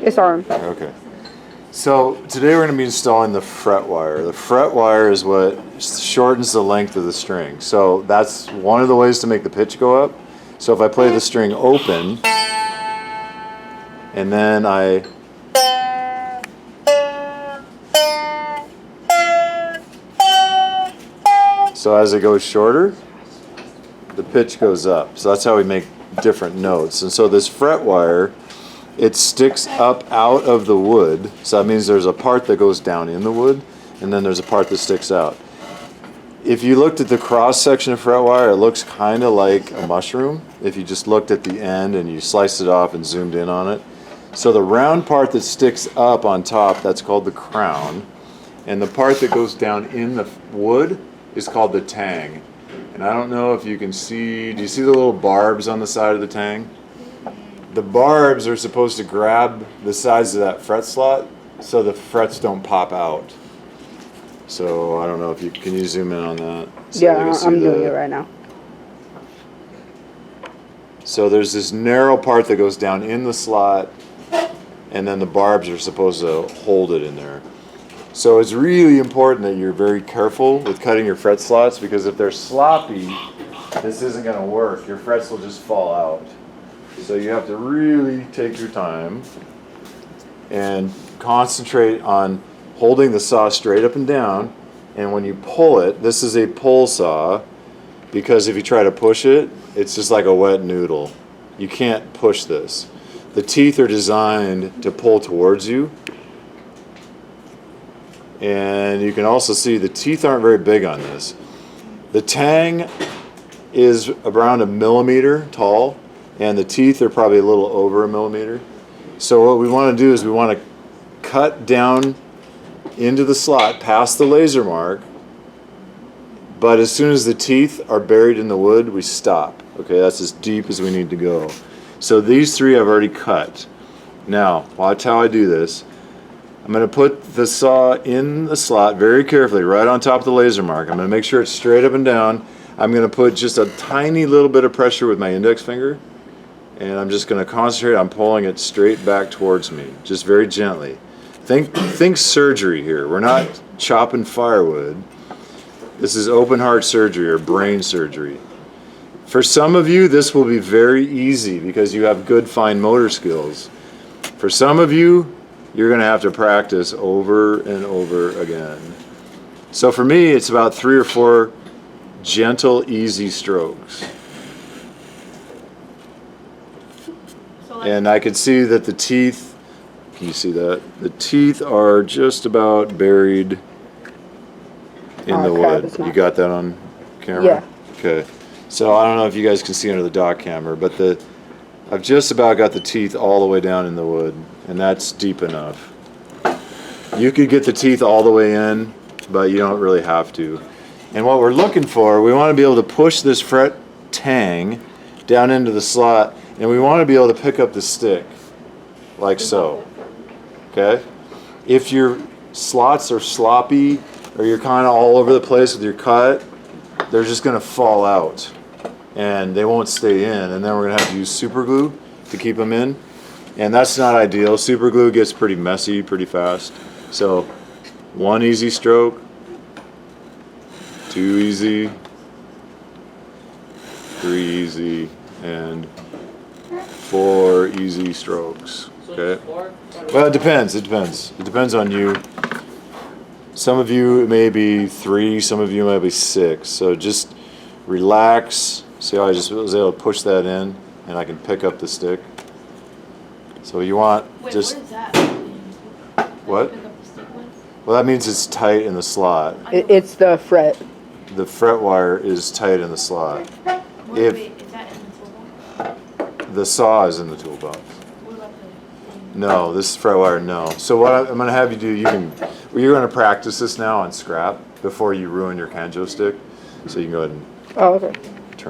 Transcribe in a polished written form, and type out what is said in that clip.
It's on. Okay. So today we're going to be installing the fret wire. The fret wire is what shortens the length of the string. So that's one of the ways to make the pitch go up. So if I play the string open, and then so as it goes shorter, the pitch goes up. So that's how we make different notes. And so this fret wire, it sticks up out of the wood. So that means there's a part that goes down in the wood, and then there's a part that sticks out. If you looked at the cross section of fret wire, it looks kind of like a mushroom. If you just looked at the end and you sliced it off and zoomed in on it. So the round part that sticks up on top, that's called the crown. And the part that goes down in the wood is called the tang. And I don't know if you can see, do you see the little barbs on the side of the tang? The barbs are supposed to grab the sides of that fret slot so the frets don't pop out. So I don't know if you can you zoom in on that? So Yeah, I'm doing it right now. So there's this narrow part that goes down in the slot, and then the barbs are supposed to hold it in there. So it's really important that you're very careful with cutting your fret slots, because if they're sloppy, this isn't going to work. Your frets will just fall out. So you have to really take your time and concentrate on holding the saw straight up and down. And when you pull it, this is a pull saw, because if you try to push it, it's just like a wet noodle. You can't push this. The teeth are designed to pull towards you. And you can also see the teeth aren't very big on this. The tang is around 1 millimeter tall, and the teeth are probably a little over 1 millimeter. So what we want to do is we want to cut down into the slot past the laser mark, but as soon as the teeth are buried in the wood, we stop. Okay, that's as deep as we need to go. So these three I've already cut. Now, watch how I do this. I'm going to put the saw in the slot very carefully, right on top of the laser mark. I'm going to make sure it's straight up and down. I'm going to put just a tiny little bit of pressure with my index finger, and I'm just going to concentrate on pulling it straight back towards me, just very gently. Think surgery here. We're not chopping firewood. This is open heart surgery or brain surgery. For some of you, this will be very easy because you have good fine motor skills. For some of you, you're going to have to practice over and over again. So for me, it's about 3 or 4 gentle, easy strokes. And I can see that the teeth, can you see that? The teeth are just about buried in the wood. You got that on camera? Yeah. Okay. So I don't know if you guys can see under the dock camera, but I've just about got the teeth all the way down in the wood, and that's deep enough. You could get the teeth all the way in, but you don't really have to. And what we're looking for, we want to be able to push this fret tang down into the slot, and we want to be able to pick up the stick, like so. Okay? If your slots are sloppy, or you're kind of all over the place with your cut, they're just going to fall out, and they won't stay in, and then we're going to have to use super glue to keep them in, and that's not ideal. Super glue gets pretty messy pretty fast. So 1 easy stroke, 2 easy, 3 easy, and 4 easy strokes. Okay? Well, it depends. It depends on you. Some of you it may be 3, some of you might be 6. So just relax. See how I just was able to push that in, and I can pick up the stick. So you want just. What is that? What? Well, that means it's tight in the slot. It's the fret. The fret wire is tight in the slot. If Is that in the toolbox? the saw is in the toolbox. What about No, this is fret wire, no. So what I'm going to have you do, you're going to practice this now on scrap before you ruin your Canjo stick. So you can go ahead and Oh, okay.